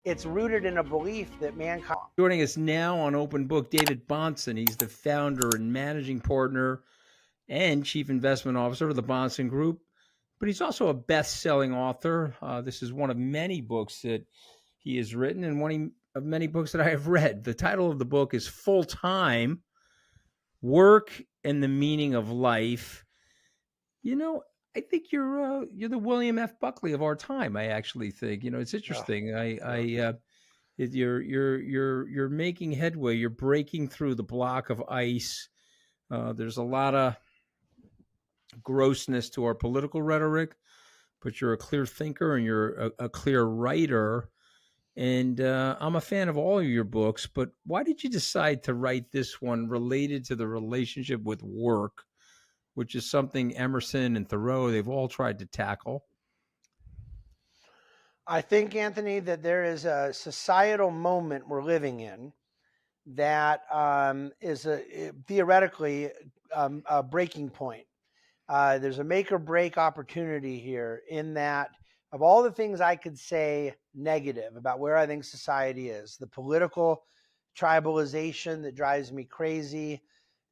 it's rooted in a belief that mankind. Joining us now on Open Book, David Bahnsen. He's the founder and managing partner and chief investment officer of the Bahnsen Group, but he's also a best-selling author. This is one of many books that he has written and one of many books that I have read. The title of the book is Full Time: Work and the Meaning of Life. You know, I think you're the William F. Buckley of our time. I actually think, it's interesting. You're making headway. You're breaking through the block of ice. There's a lot of grossness to our political rhetoric, but you're a clear thinker and you're a clear writer. And I'm a fan of all of your books, but why did you decide to write this one related to the relationship with work, which is something Emerson and Thoreau, they've all tried to tackle? I think, Anthony, that there is a societal moment we're living in that is theoretically a breaking point. There's a make or break opportunity here in that of all the things I could say negative about where I think society is, the political tribalization that drives me crazy,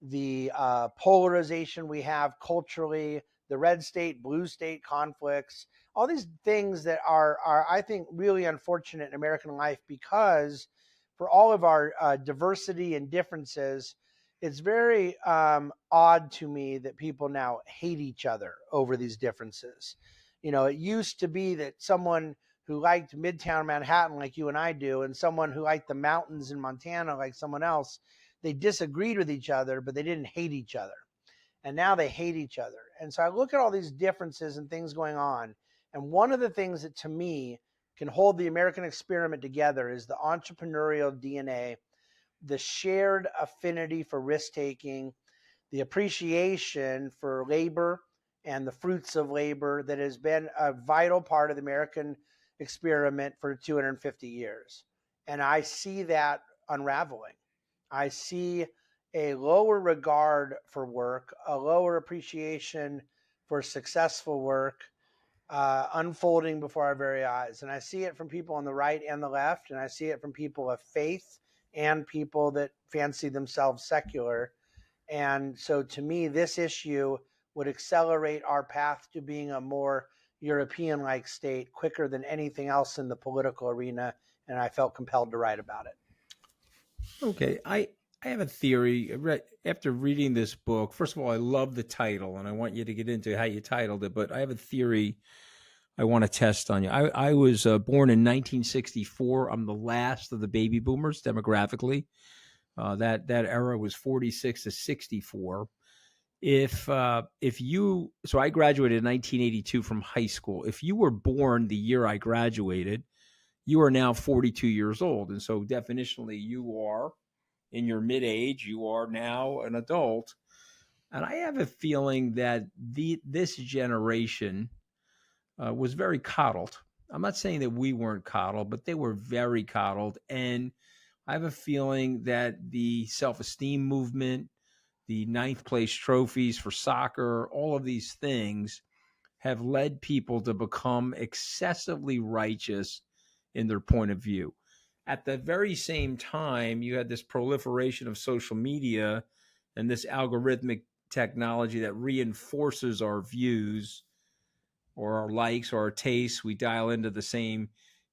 the polarization we have culturally, the red state, blue state conflicts, all these things that are I think, really unfortunate in American life because for all of our diversity and differences, it's very odd to me that people now hate each other over these differences. It used to be that someone who liked Midtown Manhattan like you and I do, and someone who liked the mountains in Montana like someone else, they disagreed with each other, but they didn't hate each other. And now they hate each other. And so I look at all these differences and things going on. And one of the things that to me can hold the American experiment together is the entrepreneurial DNA, the shared affinity for risk-taking, the appreciation for labor and the fruits of labor that has been a vital part of the American experiment for 250 years. And I see that unraveling. I see a lower regard for work, a lower appreciation for successful work, unfolding before our very eyes. And I see it from people on the right and the left, and I see it from people of faith and people that fancy themselves secular. And so to me, this issue would accelerate our path to being a more European-like state quicker than anything else in the political arena, and I felt compelled to write about it. Okay, I have a theory. After reading this book, first of all, I love the title, and I want you to get into how you titled it, but I have a theory I want to test on you. I was born in 1964. I'm the last of the baby boomers demographically. That era was 46 to 64. So I graduated in 1982 from high school. If you were born the year I graduated, you are now 42 years old. And so definitionally, you are in your mid-age. You are now an adult. And I have a feeling that this generation was very coddled. I'm not saying that we weren't coddled, but they were very coddled. And I have a feeling that the self-esteem movement, the ninth place trophies for soccer, all of these things have led people to become excessively righteous in their point of view. At the very same time, you had this proliferation of social media and this algorithmic technology that reinforces our views or our likes or our tastes. We dial into the same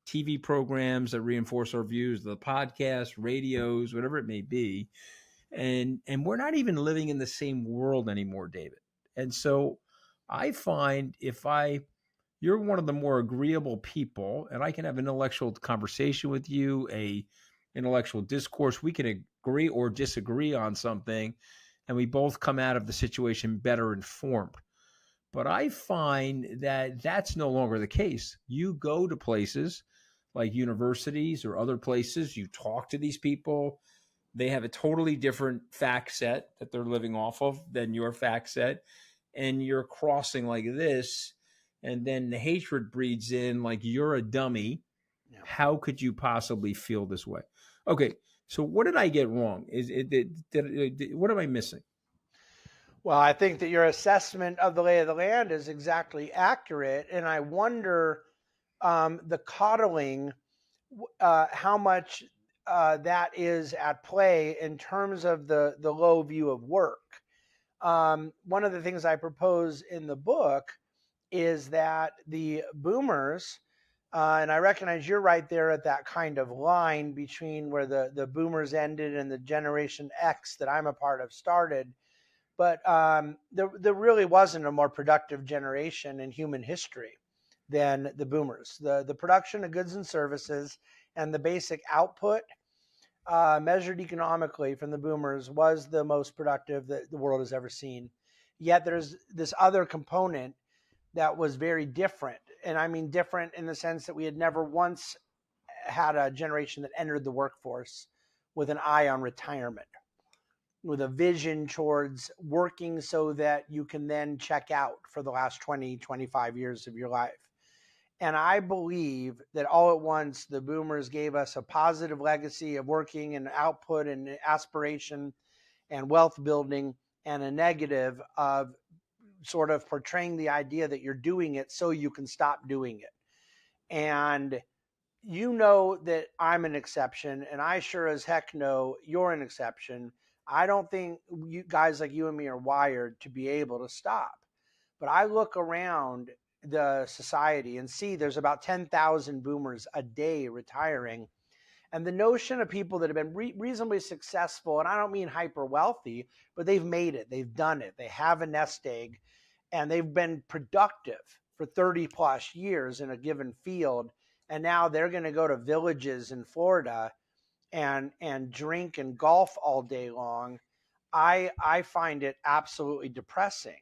TV programs that reinforce our views, the podcasts, radios, whatever it may be. And we're not even living in the same world anymore, David. And so I find you're one of the more agreeable people, and I can have an intellectual conversation with you, a intellectual discourse. We can agree or disagree on something, and we both come out of the situation better informed. But I find that that's no longer the case. You go to places like universities or other places, you talk to these people. They have a totally different fact set that they're living off of than your fact set. And you're crossing like this. And then the hatred breeds in like you're a dummy. Yeah. How could you possibly feel this way? Okay, so what did I get wrong? What am I missing? Well, I think that your assessment of the lay of the land is exactly accurate. And I wonder the coddling how much that is at play in terms of the low view of work. One of the things I propose in the book is that the boomers, and I recognize you're right there at that kind of line between where the boomers ended and the Generation X that I'm a part of started. But there really wasn't a more productive generation in human history than the boomers. The production of goods and services and the basic output measured economically from the boomers was the most productive that the world has ever seen. Yet there's this other component that was very different. And I mean different in the sense that we had never once had a generation that entered the workforce with an eye on retirement, with a vision towards working so that you can then check out for the last 20, 25 years of your life. And I believe that all at once, the boomers gave us a positive legacy of working and output and aspiration and wealth building, and a negative of sort of portraying the idea that you're doing it so you can stop doing it. And you know that I'm an exception, and I sure as heck know you're an exception. I don't think you guys like you and me are wired to be able to stop. But I look around the society and see there's about 10,000 boomers a day retiring. And the notion of people that have been reasonably successful, and I don't mean hyper wealthy, but they've made it, they've done it, they have a nest egg, and they've been productive for 30 plus years in a given field. And now they're going to go to villages in Florida and drink and golf all day long. I find it absolutely depressing.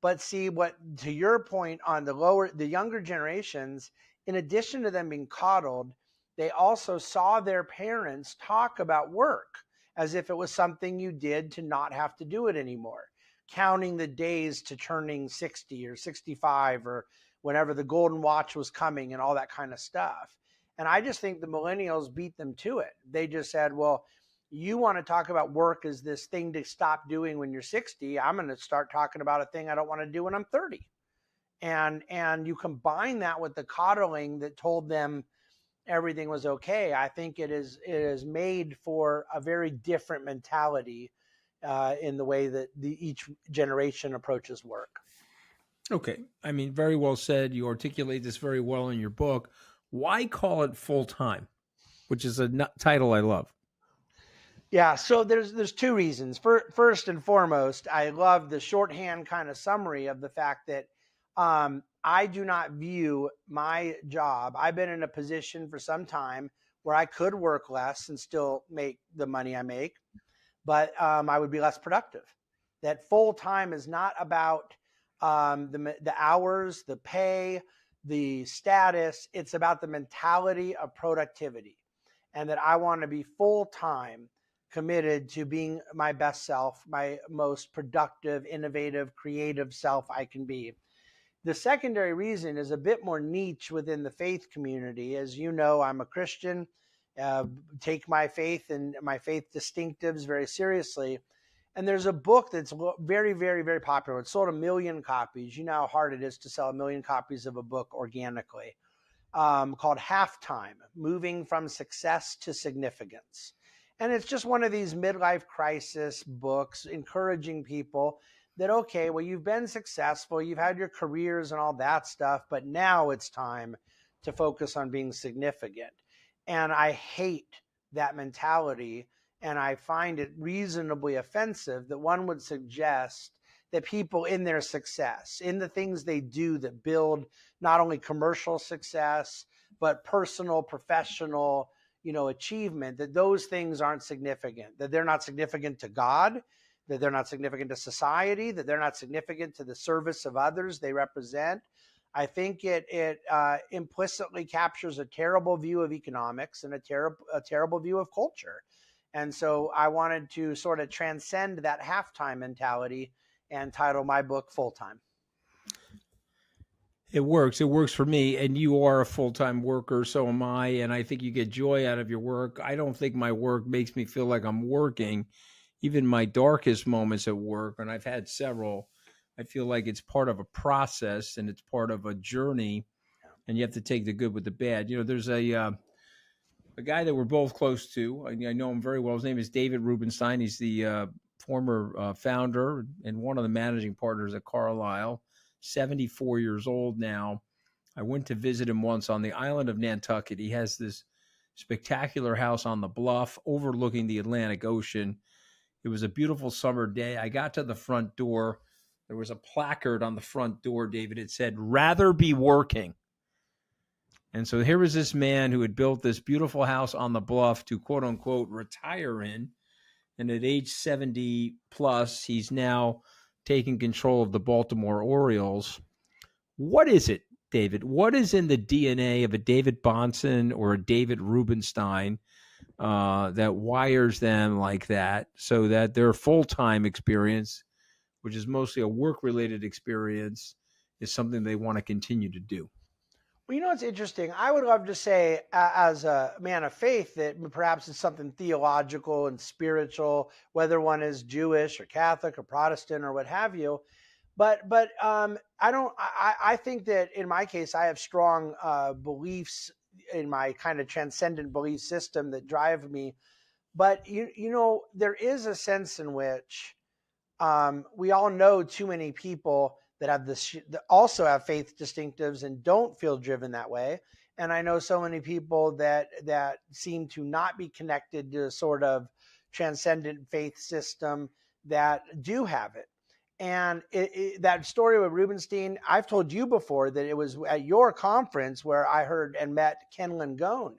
But see, what to your point on the younger generations, in addition to them being coddled, they also saw their parents talk about work as if it was something you did to not have to do it anymore, counting the days to turning 60 or 65 or whenever the golden watch was coming and all that kind of stuff. And I just think the millennials beat them to it. They just said, well, you want to talk about work as this thing to stop doing when you're 60. I'm going to start talking about a thing I don't want to do when I'm 30. And you combine that with the coddling that told them everything was okay. I think it is made for a very different mentality in the way that each generation approaches work. Okay. I mean, very well said. You articulate this very well in your book. Why call it full time, which is a title I love? Yeah, so there's two reasons. First and foremost, I love the shorthand kind of summary of the fact that I do not view my job. I've been in a position for some time where I could work less and still make the money I make, but I would be less productive. That full time is not about the hours, the pay, the status. It's about the mentality of productivity, and that I want to be full time committed to being my best self, my most productive, innovative, creative self I can be. The secondary reason is a bit more niche within the faith community. As you know, I'm a Christian, take my faith and my faith distinctives very seriously. And there's a book that's very, very, very popular. It sold 1 million copies. You know how hard it is to sell 1 million copies of a book organically, called Halftime, Moving from Success to Significance. And it's just one of these midlife crisis books encouraging people that, okay, well, you've been successful, you've had your careers and all that stuff, but now it's time to focus on being significant. And I hate that mentality. And I find it reasonably offensive that one would suggest that people in their success, in the things they do that build not only commercial success, but personal, professional, achievement, that those things aren't significant, that they're not significant to God, that they're not significant to society, that they're not significant to the service of others they represent. I think it implicitly captures a terrible view of economics and a terrible view of culture. And so I wanted to sort of transcend that halftime mentality and title my book Full Time. It works. It works for me. And you are a full-time worker. So am I. And I think you get joy out of your work. I don't think my work makes me feel like I'm working. Even my darkest moments at work, and I've had several, I feel like it's part of a process and it's part of a journey. And you have to take the good with the bad. There's a guy that we're both close to. I know him very well. His name is David Rubenstein. He's the former founder and one of the managing partners at Carlisle, 74 years old now. I went to visit him once on the island of Nantucket. He has this spectacular house on the bluff overlooking the Atlantic Ocean. It was a beautiful summer day. I got to the front door. There was a placard on the front door, David. It said, "Rather be working." And so here was this man who had built this beautiful house on the bluff to quote unquote retire in. And at age 70 plus, he's now taking control of the Baltimore Orioles. What is it, David? What is in the DNA of a David Bonson or a David Rubenstein that wires them like that so that their full-time experience, which is mostly a work-related experience, is something they want to continue to do? Well, you know, it's interesting. I would love to say, as a man of faith, that perhaps it's something theological and spiritual, whether one is Jewish or Catholic or Protestant or what have you. But I don't. I think that in my case, I have strong beliefs in my kind of transcendent belief system that drive me. But you know, there is a sense in which we all know too many people that have this that also have faith distinctives and don't feel driven that way. And I know so many people that seem to not be connected to a sort of transcendent faith system that do have it. And that story with Rubenstein, I've told you before that it was at your conference where I heard and met Ken Langone.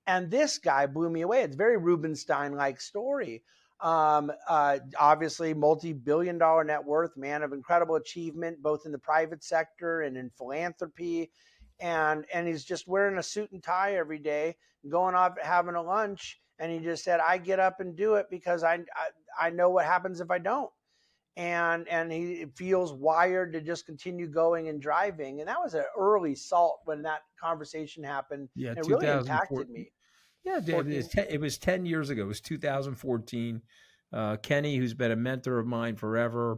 And this guy blew me away. It's a very Rubenstein-like story. Obviously, multi-billion-dollar net worth, man of incredible achievement, both in the private sector and in philanthropy. And he's just wearing a suit and tie every day, going off having a lunch. And he just said, I get up and do it because I know what happens if I don't. And he feels wired to just continue going and driving. And that was an early salt when that conversation happened. Yeah, It really 2004. impacted me. Yeah, David, it was 10 years ago. It was 2014. Kenny, who's been a mentor of mine forever,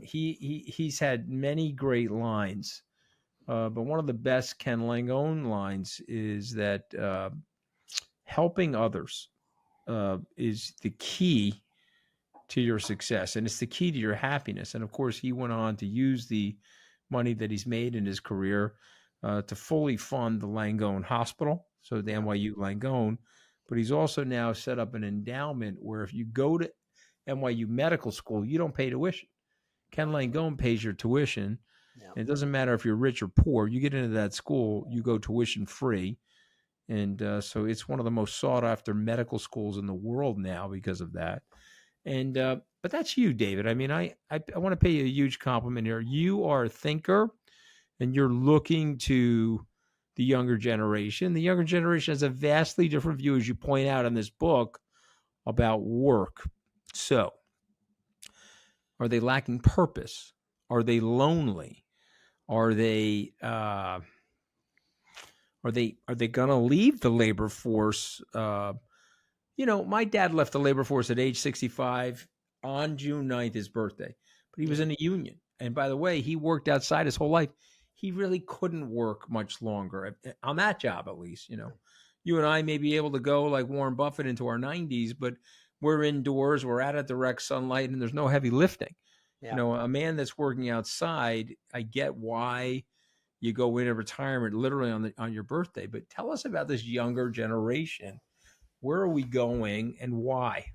he's had many great lines. But one of the best Ken Langone lines is that helping others is the key to your success, and it's the key to your happiness. And of course, he went on to use the money that he's made in his career to fully fund the Langone Hospital, so the NYU Langone. But he's also now set up an endowment where if you go to NYU Medical School, you don't pay tuition. Ken Langone pays your tuition. Yeah. And it doesn't matter if you're rich or poor. You get into that school, you go tuition free. And so it's one of the most sought after medical schools in the world now because of that. And but that's you, David. I mean, I want to pay you a huge compliment here. You are a thinker, and you're looking to the younger generation. The younger generation has a vastly different view, as you point out in this book, about work. So, are they lacking purpose? Are they lonely? Are they going to leave the labor force? My dad left the labor force at age 65 on June 9th, his birthday, but he was in a union. And by the way, he worked outside his whole life. He really couldn't work much longer on that job, at least. You and I may be able to go like Warren Buffett into our 90s, but we're indoors, we're out of direct sunlight, and there's no heavy lifting. Yeah. A man that's working outside, I get why you go into retirement literally on your birthday. But tell us about this younger generation. Where are we going and why?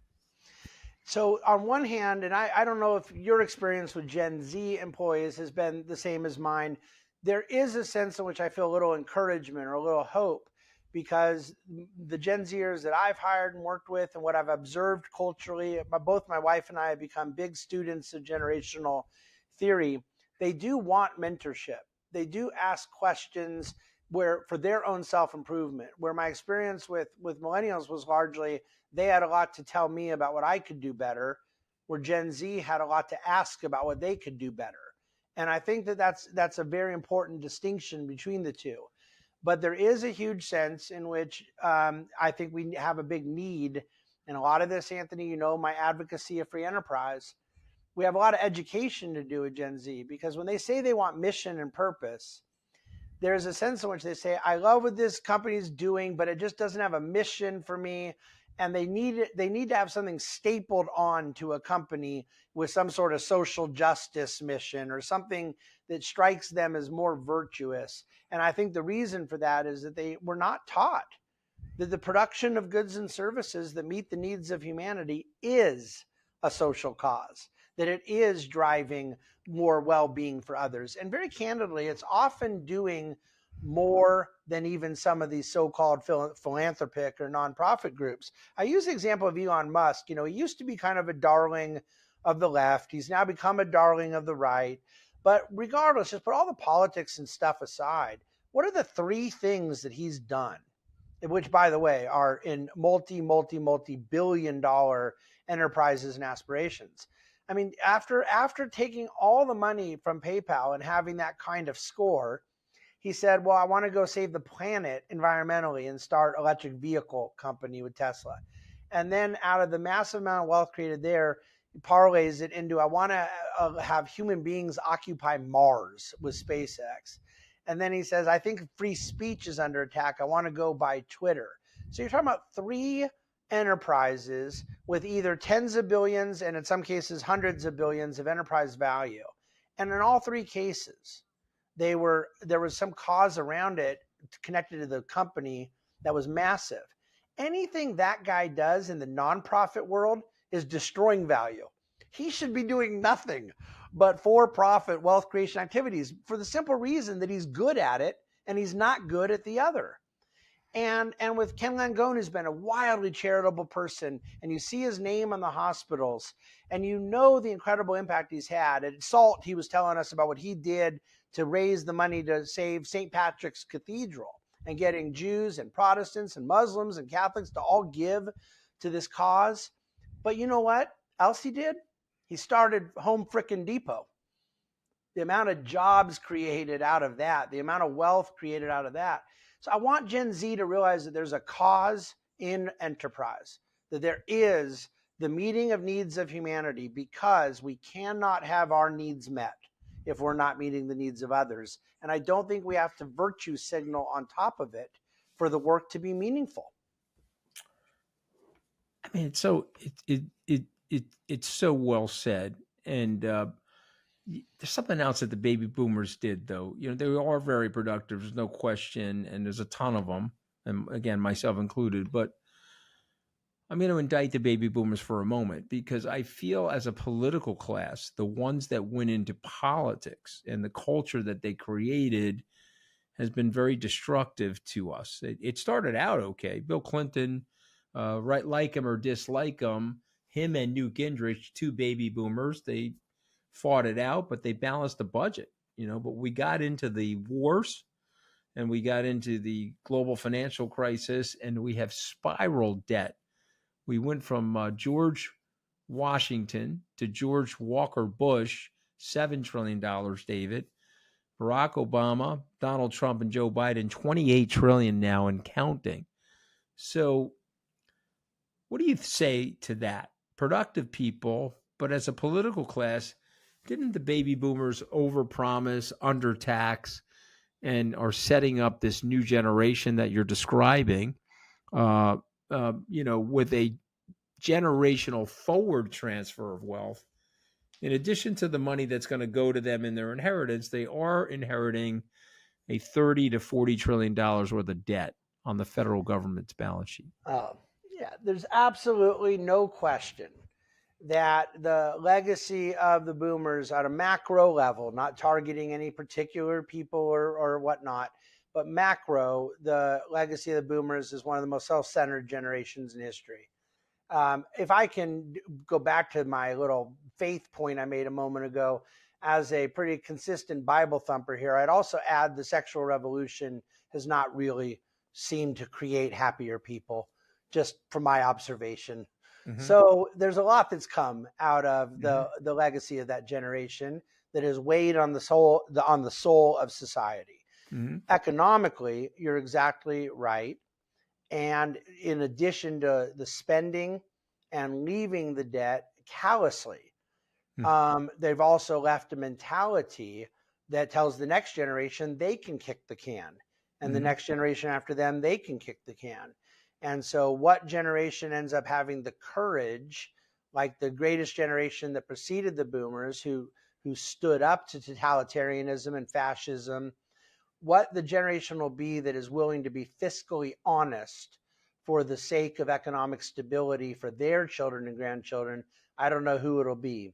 So on one hand, and I don't know if your experience with Gen Z employees has been the same as mine, there is a sense in which I feel a little encouragement or a little hope, because the Gen Zers that I've hired and worked with and what I've observed culturally, both my wife and I have become big students of generational theory. They do want mentorship. They do ask questions for their own self-improvement, where my experience with millennials was largely they had a lot to tell me about what I could do better, where Gen Z had a lot to ask about what they could do better. And I think that's a very important distinction between the two. But there is a huge sense in which I think we have a big need. And a lot of this, Anthony, my advocacy of free enterprise, we have a lot of education to do with Gen Z, because when they say they want mission and purpose, there's a sense in which they say, I love what this company is doing, but it just doesn't have a mission for me. And they need to have something stapled on to a company with some sort of social justice mission or something that strikes them as more virtuous. And I think the reason for that is that they were not taught that the production of goods and services that meet the needs of humanity is a social cause, that it is driving more well-being for others. And very candidly, it's often doing more than even some of these so-called philanthropic or nonprofit groups. I use the example of Elon Musk. He used to be kind of a darling of the left. He's now become a darling of the right. But regardless, just put all the politics and stuff aside, what are the three things that he's done, which, by the way, are in multi-billion dollar enterprises and aspirations? I mean, after taking all the money from PayPal and having that kind of score, he said, well, I want to go save the planet environmentally and start electric vehicle company with Tesla. And then out of the massive amount of wealth created there, he parlays it into, I want to have human beings occupy Mars with SpaceX. And then he says, I think free speech is under attack. I want to go buy Twitter. So you're talking about three enterprises with either tens of billions and in some cases hundreds of billions of enterprise value. And in all three cases, there was some cause around it connected to the company that was massive. Anything that guy does in the nonprofit world is destroying value. He should be doing nothing but for-profit wealth creation activities for the simple reason that he's good at it and he's not good at the other. And with Ken Langone, who's been a wildly charitable person, and you see his name on the hospitals, and you know the incredible impact he's had. At SALT, he was telling us about what he did to raise the money to save St. Patrick's Cathedral and getting Jews and Protestants and Muslims and Catholics to all give to this cause. But you know what else he did? He started Home Frickin' Depot. The amount of jobs created out of that, the amount of wealth created out of that. So I want Gen Z to realize that there's a cause in enterprise, that there is the meeting of needs of humanity, because we cannot have our needs met if we're not meeting the needs of others. And I don't think we have to virtue signal on top of it for the work to be meaningful. I mean, it's so well said. And there's something else that the baby boomers did, though. They are very productive. There's no question. And there's a ton of them. And again, myself included. But I'm going to indict the baby boomers for a moment, because I feel as a political class, the ones that went into politics and the culture that they created has been very destructive to us. It started out okay. Bill Clinton, right, like him or dislike him and Newt Gingrich, two baby boomers, they fought it out, but they balanced the budget, but we got into the wars and we got into the global financial crisis, and we have spiraled debt. We went from George Washington to George Walker Bush, $7 trillion, David. Barack Obama, Donald Trump, and Joe Biden, $28 trillion now and counting. So what do you say to that? Productive people, but as a political class, didn't the baby boomers overpromise, undertax, and are setting up this new generation that you're describing, with a generational forward transfer of wealth? In addition to the money that's going to go to them in their inheritance, they are inheriting a $30 to $40 trillion worth of debt on the federal government's balance sheet. Yeah, there's absolutely no question that the legacy of the boomers at a macro level, not targeting any particular people or whatnot, but macro, the legacy of the boomers is one of the most self-centered generations in history. If I can go back to my little faith point I made a moment ago, as a pretty consistent Bible thumper here, I'd also add the sexual revolution has not really seemed to create happier people, just from my observation. Mm-hmm. So there's a lot that's come out of the legacy of that generation that has weighed on the soul of society. Mm-hmm. Economically, you're exactly right. And in addition to the spending and leaving the debt callously, they've also left a mentality that tells the next generation they can kick the can, and the next generation after them, they can kick the can. And so what generation ends up having the courage, like the greatest generation that preceded the boomers, who stood up to totalitarianism and fascism, what the generation will be that is willing to be fiscally honest for the sake of economic stability for their children and grandchildren, I don't know who it'll be.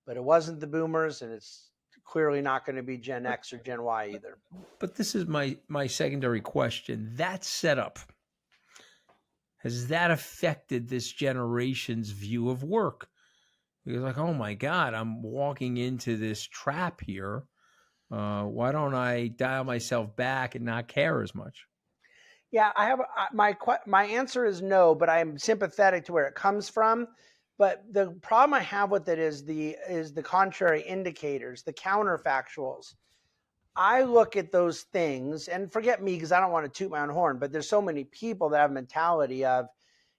But it wasn't the boomers, and it's clearly not going to be Gen X or Gen Y either. But this is my secondary question. That setup, has that affected this generation's view of work? Because like, oh my God, I'm walking into this trap here. Why don't I dial myself back and not care as much? Yeah, I have my answer is no, but I'm sympathetic to where it comes from. But the problem I have with it is the contrary indicators, the counterfactuals. I look at those things, and forget me because I don't want to toot my own horn, but there's so many people that have a mentality of,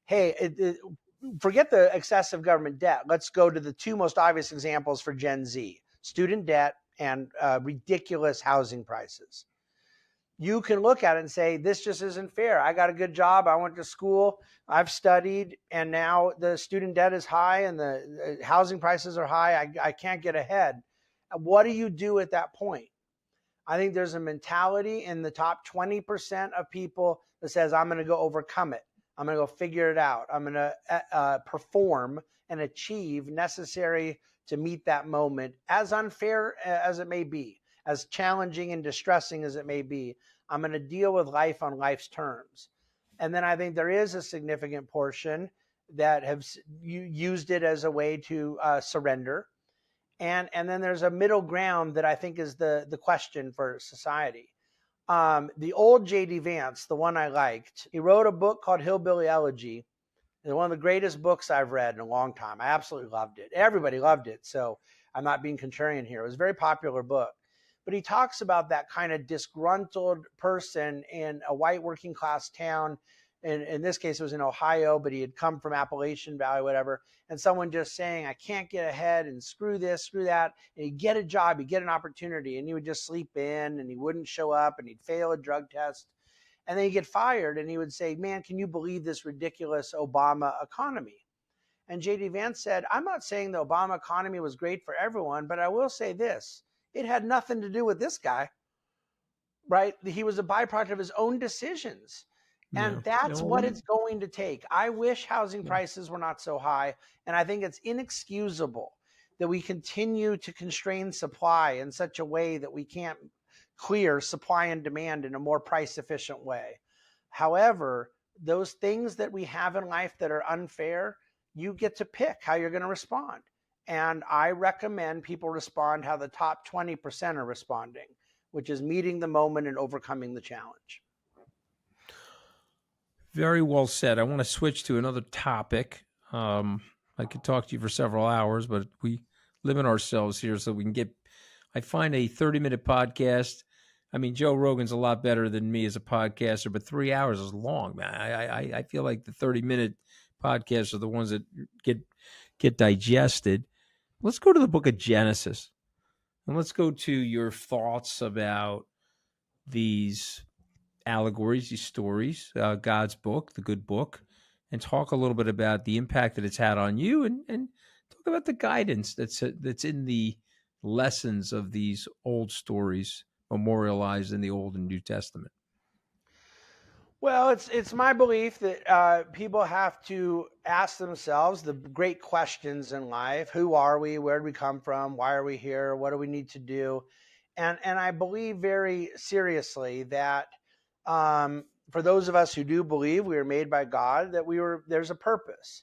hey, forget the excessive government debt. Let's go to the two most obvious examples for Gen Z: student debt and ridiculous housing prices. You can look at it and say, this just isn't fair. I got a good job. I went to school. I've studied. And now the student debt is high and the housing prices are high. I can't get ahead. What do you do at that point? I think there's a mentality in the top 20% of people that says, I'm going to go overcome it. I'm going to go figure it out. I'm going to perform and achieve necessary to meet that moment, as unfair as it may be, as challenging and distressing as it may be. I'm going to deal with life on life's terms. And then I think there is a significant portion that have used it as a way to surrender. And then there's a middle ground that I think is the question for society. The old J.D. Vance, the one I liked, he wrote a book called Hillbilly Elegy. It's one of the greatest books I've read in a long time. I absolutely loved it. Everybody loved it. So I'm not being contrarian here. It was a very popular book. But he talks about that kind of disgruntled person in a white working class town. And in this case, it was in Ohio, but he had come from Appalachian Valley, whatever. And someone just saying, I can't get ahead and screw this, screw that. And he'd get a job, he'd get an opportunity, and he would just sleep in and he wouldn't show up and he'd fail a drug test. And then he'd get fired and he would say, man, can you believe this ridiculous Obama economy? And J.D. Vance said, I'm not saying the Obama economy was great for everyone, but I will say this. It had nothing to do with this guy, right? He was a byproduct of his own decisions. And that's what it's going to take. I wish housing prices were not so high. And I think it's inexcusable that we continue to constrain supply in such a way that we can't clear supply and demand in a more price efficient way. However, those things that we have in life that are unfair, you get to pick how you're going to respond. And I recommend people respond how the top 20% are responding, which is meeting the moment and overcoming the challenge. Very well said. I want to switch to another topic. I could talk to you for several hours, but we limit ourselves here so we can get, I find a 30-minute podcast. I mean, Joe Rogan's a lot better than me as a podcaster, but 3 hours is long, man. I feel like the 30-minute podcasts are the ones that get digested. Let's go to the book of Genesis, and let's go to your thoughts about these allegories, these stories, God's book, the good book, and talk a little bit about the impact that it's had on you, and talk about the guidance that's in the lessons of these old stories memorialized in the Old and New Testament. Well, it's my belief that people have to ask themselves the great questions in life. Who are we? Where did we come from? Why are we here? What do we need to do? And I believe very seriously that for those of us who do believe we were made by God, that there's a purpose.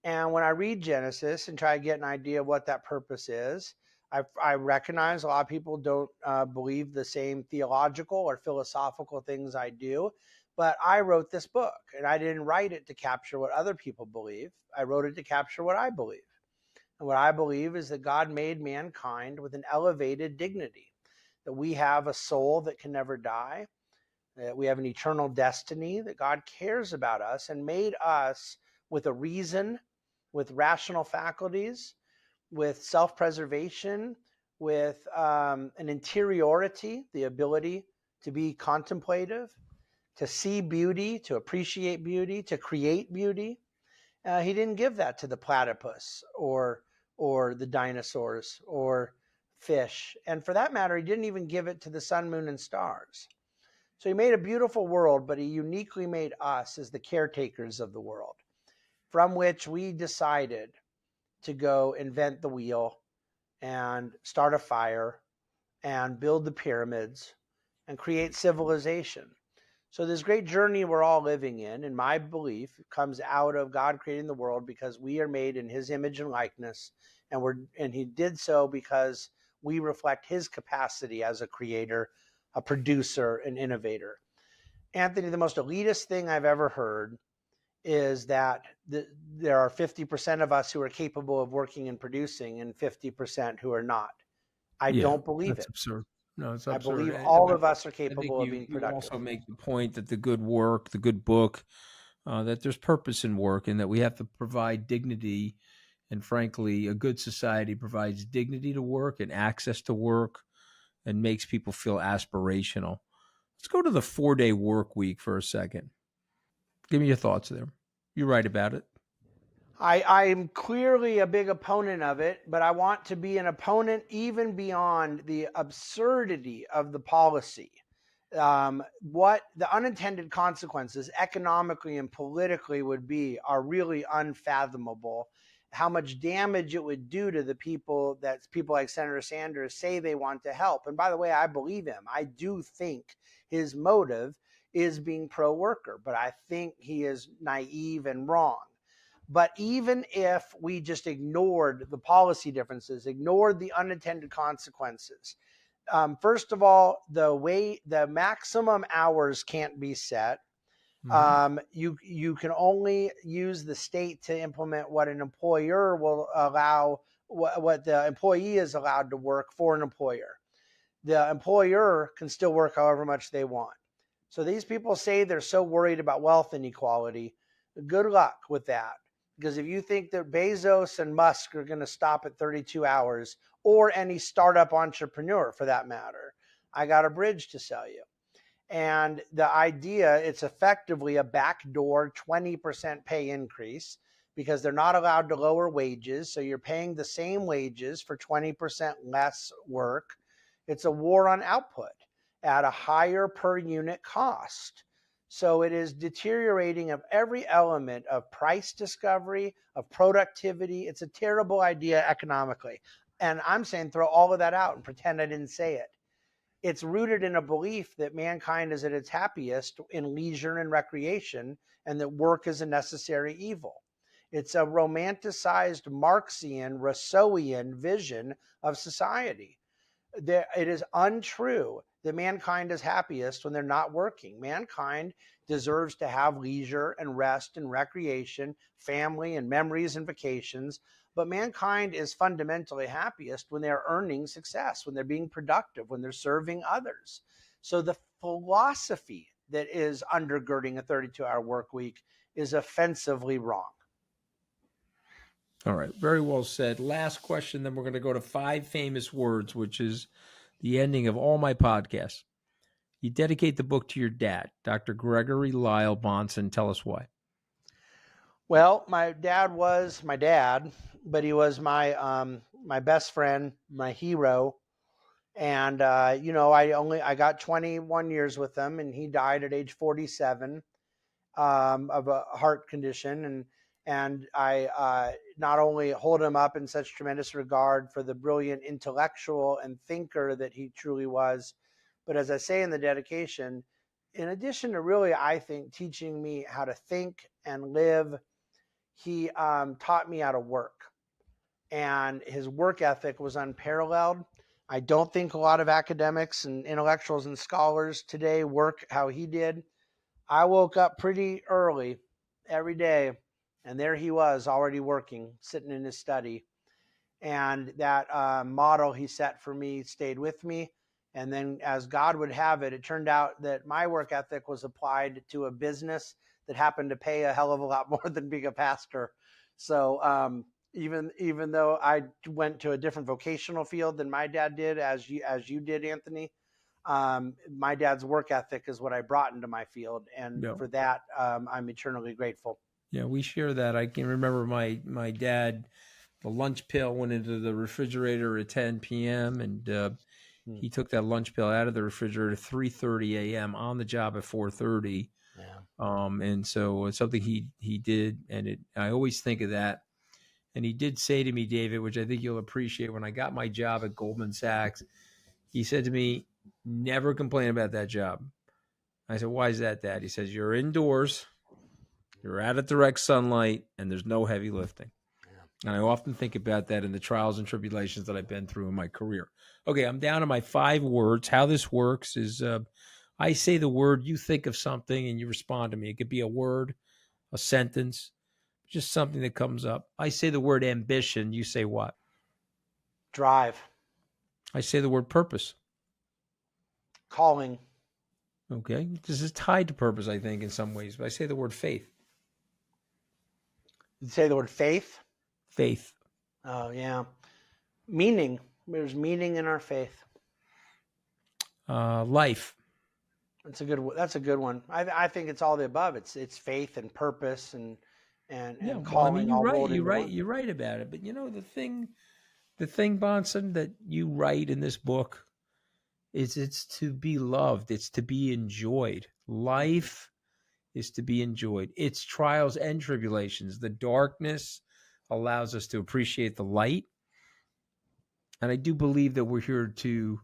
And when I read Genesis and try to get an idea of what that purpose is, I recognize a lot of people don't believe the same theological or philosophical things I do. But I wrote this book, and I didn't write it to capture what other people believe. I wrote it to capture what I believe. And what I believe is that God made mankind with an elevated dignity, that we have a soul that can never die, that we have an eternal destiny, that God cares about us and made us with a reason, with rational faculties, with self-preservation, with an interiority, the ability to be contemplative, to see beauty, to appreciate beauty, to create beauty. He didn't give that to the platypus or the dinosaurs or fish. And for that matter, he didn't even give it to the sun, moon, and stars. So he made a beautiful world, but he uniquely made us as the caretakers of the world, from which we decided to go invent the wheel and start a fire and build the pyramids and create civilization. So this great journey we're all living in my belief, comes out of God creating the world because we are made in his image and likeness, and he did so because we reflect his capacity as a creator, a producer, an innovator. Anthony, the most elitist thing I've ever heard is that there are 50% of us who are capable of working and producing and 50% who are not. I Yeah, don't believe that's it. absurd. No, it's I absurd. believe all But of us are I think capable of being you productive. also make the point that the good work, the good book, that there's purpose in work, and that we have to provide dignity. And frankly, a good society provides dignity to work and access to work, and makes people feel aspirational. Let's go to the 4-day work week for a second. Give me your thoughts there. You're right about it. I'm clearly a big opponent of it, but I want to be an opponent even beyond the absurdity of the policy. What the unintended consequences economically and politically would be are really unfathomable. How much damage it would do to the people that people like Senator Sanders say they want to help. And by the way, I believe him. I do think his motive is being pro-worker, but I think he is naive and wrong. But even if we just ignored the policy differences, ignored the unintended consequences, first of all, the maximum hours can't be set. You can only use the state to implement what an employer will allow, what the employee is allowed to work for an employer. The employer can still work however much they want. So these people say they're so worried about wealth inequality. Good luck with that. Because if you think that Bezos and Musk are going to stop at 32 hours, or any startup entrepreneur for that matter, I got a bridge to sell you. And the idea, it's effectively a backdoor 20% pay increase because they're not allowed to lower wages. So you're paying the same wages for 20% less work. It's a war on output at a higher per unit cost. So it is deteriorating of every element of price discovery, of productivity. It's a terrible idea economically. And I'm saying throw all of that out and pretend I didn't say it. It's rooted in a belief that mankind is at its happiest in leisure and recreation, and that work is a necessary evil. It's a romanticized Marxian, Rousseauian vision of society. It is untrue that mankind is happiest when they're not working. Mankind deserves to have leisure and rest and recreation, family and memories and vacations. But mankind is fundamentally happiest when they're earning success, when they're being productive, when they're serving others. So the philosophy that is undergirding a 32-hour work week is offensively wrong. All right. Very well said. Last question, then we're going to go to 5 famous words, which is the ending of all my podcasts. You dedicate the book to your dad, Dr. Gregory Lyle Bahnsen. Tell us why. Well, my dad was my dad, but he was my best friend, my hero. And I got 21 years with him, and he died at age 47 of a heart condition. And I not only hold him up in such tremendous regard for the brilliant intellectual and thinker that he truly was, but as I say in the dedication, in addition to really, I think, teaching me how to think and live, he taught me how to work. And his work ethic was unparalleled. I don't think a lot of academics and intellectuals and scholars today work how he did. I woke up pretty early every day, and there he was already working, sitting in his study. And that model he set for me stayed with me. And then, as God would have it, it turned out that my work ethic was applied to a business that happened to pay a hell of a lot more than being a pastor. So even though I went to a different vocational field than my dad did, as you did, Anthony. My dad's work ethic is what I brought into my field, and Yeah. for that, I'm eternally grateful. Yeah, we share that. I can remember my dad, the lunch pail went into the refrigerator at 10 p.m. and Hmm. he took that lunch pail out of the refrigerator at 3:30 a.m. on the job at 4:30. Yeah. And so it's something he did, and I always think of that. And he did say to me, David, which I think you'll appreciate, when I got my job at Goldman Sachs, he said to me, "Never complain about that job." I said, "Why is that, Dad?" He says, "You're indoors, you're out of direct sunlight, and there's no heavy lifting." And I often think about that in the trials and tribulations that I've been through in my career. Okay, I'm down to my 5 words. How this works is I say the word, you think of something, and you respond to me. It could be a word, a sentence, just something that comes up. I say the word ambition. You say what? Drive. I say the word purpose. Calling. Okay. This is tied to purpose, I think, in some ways. But I say the word faith. You say the word faith. Faith. Oh yeah. Meaning. There's meaning in our faith. Life. That's a good one. I think it's all the above. It's faith and purpose and Yeah. Well, I mean, calling you're all right. rolled into one. You're right about it. But you know, the thing, Bonson, that you write in this book is it's to be loved. It's to be enjoyed. Life is to be enjoyed. It's trials and tribulations. The darkness allows us to appreciate the light. And I do believe that we're here to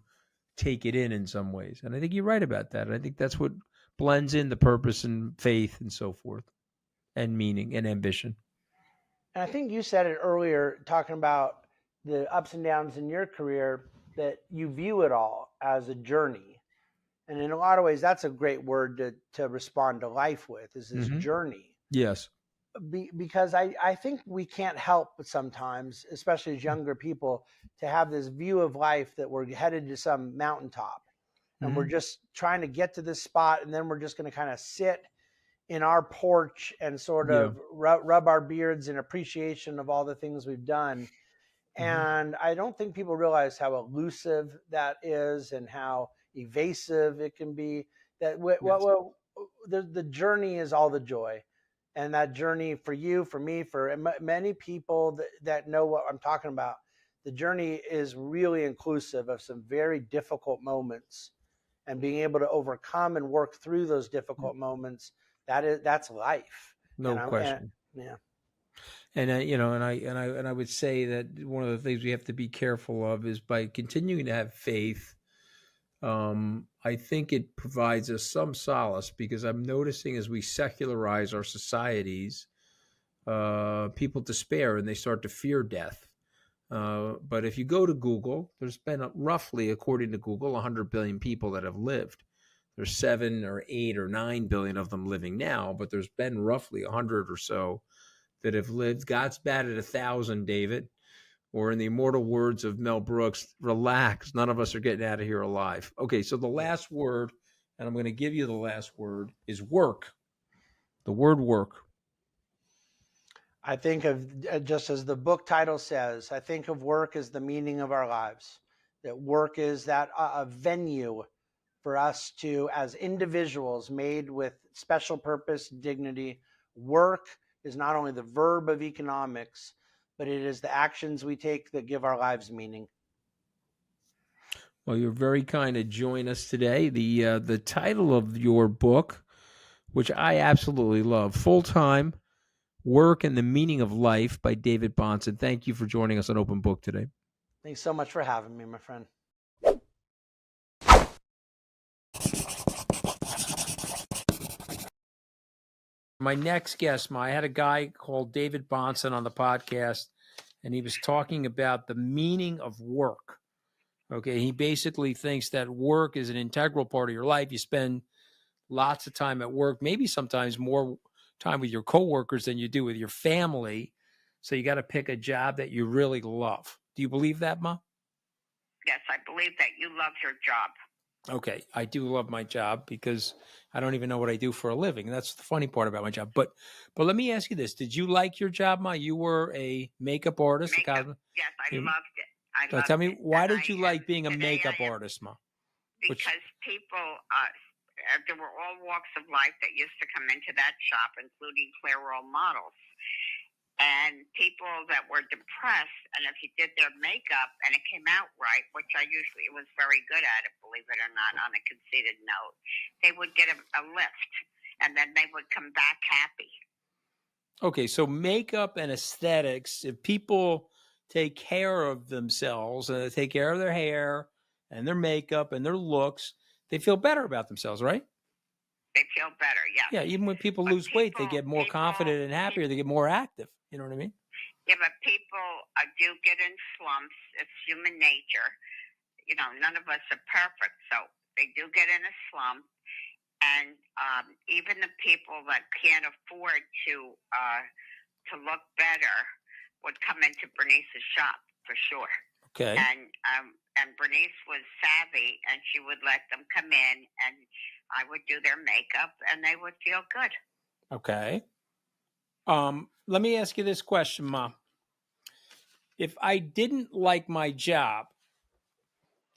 take it in some ways. And I think you're right about that. And I think that's what blends in the purpose and faith and so forth, and meaning and ambition. And I think you said it earlier, talking about the ups and downs in your career, that you view it all as a journey. And in a lot of ways, that's a great word to respond to life with, is this journey. Yes. Because I think we can't help but sometimes, especially as younger people, to have this view of life that we're headed to some mountaintop and we're just trying to get to this spot, and then we're just going to kind of sit in our porch and sort Yeah. of rub our beards in appreciation of all the things we've done. And I don't think people realize how elusive that is and how evasive it can be. That the journey is all the joy, and that journey for you, for me, for many people that know what I'm talking about, the journey is really inclusive of some very difficult moments, and being able to overcome and work through those difficult moments. That's life. No question. Yeah. And I would say that one of the things we have to be careful of is, by continuing to have faith, I think it provides us some solace, because I'm noticing as we secularize our societies, people despair and they start to fear death. But if you go to Google, there's been roughly, according to Google, 100 billion people that have lived. There's 7 or 8 or 9 billion of them living now, but there's been roughly 100 or so that have lived. God's batted 1,000, David. Or in the immortal words of Mel Brooks, relax. None of us are getting out of here alive. Okay, so the last word, and I'm going to give you the last word, is work. The word work. I think of, just as the book title says, I think of work as the meaning of our lives. That work is that a venue for us to, as individuals made with special purpose, dignity. Work is not only the verb of economics, but it is the actions we take that give our lives meaning. Well, you're very kind to join us today. The title of your book, which I absolutely love, Full-Time Work and the Meaning of Life, by David Bonson. Thank you for joining us on Open Book today. Thanks so much for having me, my friend. My next guest, I had a guy called David Bonson on the podcast, and he was talking about the meaning of work. Okay, he basically thinks that work is an integral part of your life. You spend lots of time at work, maybe sometimes more time with your coworkers than you do with your family. So you got to pick a job that you really love. Do you believe that, Ma? Yes, I believe that you love your job. Okay, I do love my job because I don't even know what I do for a living. That's the funny part about my job. But let me ask you this: did you like your job, Ma? You were a makeup artist, a Makeup, cosmet. yes, I you- loved it. I Tell loved me, it, why and did you and like being a today makeup I am artist, Ma? Which because people, there were all walks of life that used to come into that shop, including clear role models. And people that were depressed, and if you did their makeup and it came out right, which I usually was very good at it, believe it or not, on a conceited note, they would get a lift, and then they would come back happy. Okay, so makeup and aesthetics, if people take care of themselves and they take care of their hair and their makeup and their looks, they feel better about themselves, right? They feel better, yes. Yeah, even when people But lose weight, they get more confident and happier. They get more active. You know what I mean? yeah, but people do get in slumps. It's human nature. You know, none of us are perfect, so they do get in a slump. And even the people that can't afford to look better would come into Bernice's shop for sure. Okay. And Bernice was savvy, and she would let them come in, and I would do their makeup, and they would feel good. Okay. Let me ask you this question, Mom. If I didn't like my job,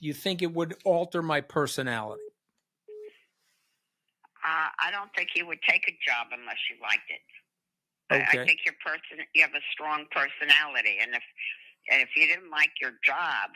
do you think it would alter my personality? I don't think you would take a job unless you liked it. Okay. I think you have a strong personality, and if you didn't like your job,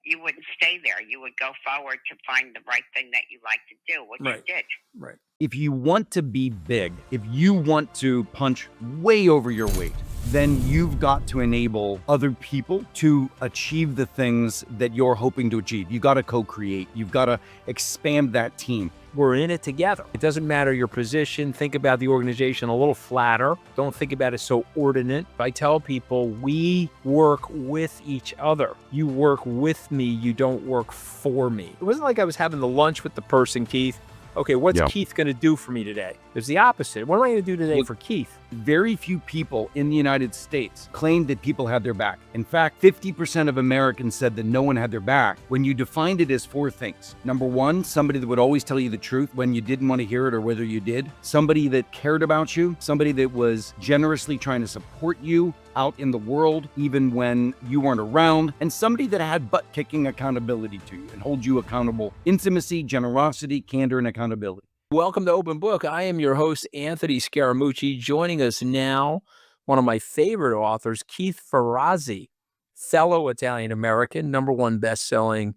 you wouldn't stay there. You would go forward to find the right thing that you like to do, which Right. you did. Right. If you want to be big, if you want to punch way over your weight, then you've got to enable other people to achieve the things that you're hoping to achieve. You got to co-create. You've got to expand that team. We're in it together. It doesn't matter your position. Think about the organization a little flatter. Don't think about it so ordinate. I tell people we work with each other. You work with me. You don't work for me. It wasn't like I was having the lunch with the person, Keith. Okay, what's Keith going to do for me today? It's the opposite. What am I going to do today for Keith? Very few people in the United States claimed that people had their back. In fact, 50% of Americans said that no one had their back when you defined it as 4 things. Number 1, somebody that would always tell you the truth when you didn't want to hear it or whether you did. Somebody that cared about you. Somebody that was generously trying to support you out in the world, even when you weren't around, and somebody that had butt-kicking accountability to you and hold you accountable. Intimacy, generosity, candor, and accountability. Welcome to Open Book. I am your host, Anthony Scaramucci. Joining us now, one of my favorite authors, Keith Ferrazzi, fellow Italian-American, #1 best-selling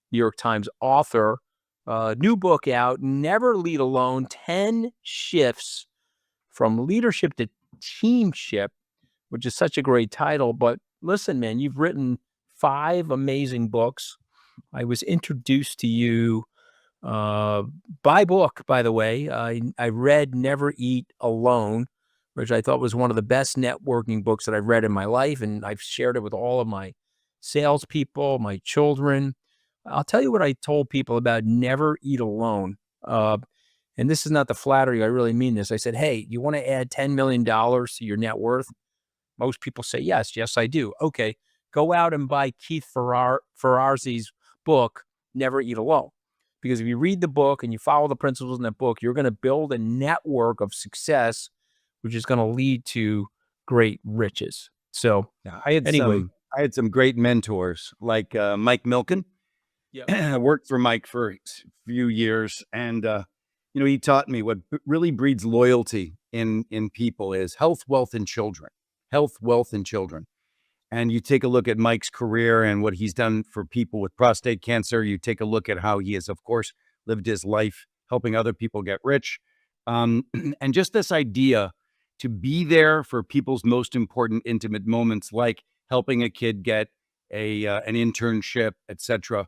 New York Times author. New book out, Never Lead Alone, 10 Shifts from Leadership to Teamship, which is such a great title. But listen, man, you've written 5 amazing books. I was introduced to you by book, by the way. I read Never Eat Alone, which I thought was one of the best networking books that I've read in my life, and I've shared it with all of my salespeople, my children. I'll tell you what I told people about Never Eat Alone. And this is not the flattery. I really mean this. I said, hey, you want to add $10 million to your net worth? Most people say, yes, I do. Okay, go out and buy Keith Ferrazzi's book, Never Eat Alone. Because if you read the book and you follow the principles in that book, you're going to build a network of success, which is going to lead to great riches. So I had some great mentors like Mike Milken. I worked for Mike for a few years, and he taught me what really breeds loyalty in people is health, wealth, and children. Health, wealth, and children. And you take a look at Mike's career and what he's done for people with prostate cancer. You take a look at how he has, of course, lived his life helping other people get rich. And just this idea to be there for people's most important intimate moments, like helping a kid get an internship, etc.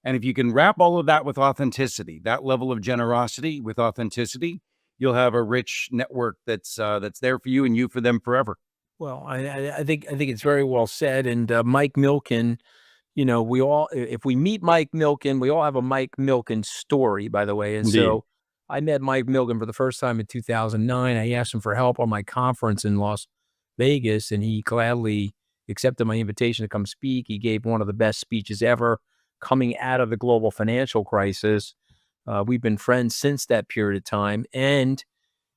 And if you can wrap all of that with authenticity, that level of generosity with authenticity, you'll have a rich network that's there for you and you for them forever. Well, I think it's very well said. And Mike Milken, we all, if we meet Mike Milken, we all have a Mike Milken story, by the way. And Indeed. so I met Mike Milken for the first time in 2009. I asked him for help on my conference in Las Vegas, and he gladly accepted my invitation to come speak. He gave one of the best speeches ever. coming out of the global financial crisis. We've been friends since that period of time, and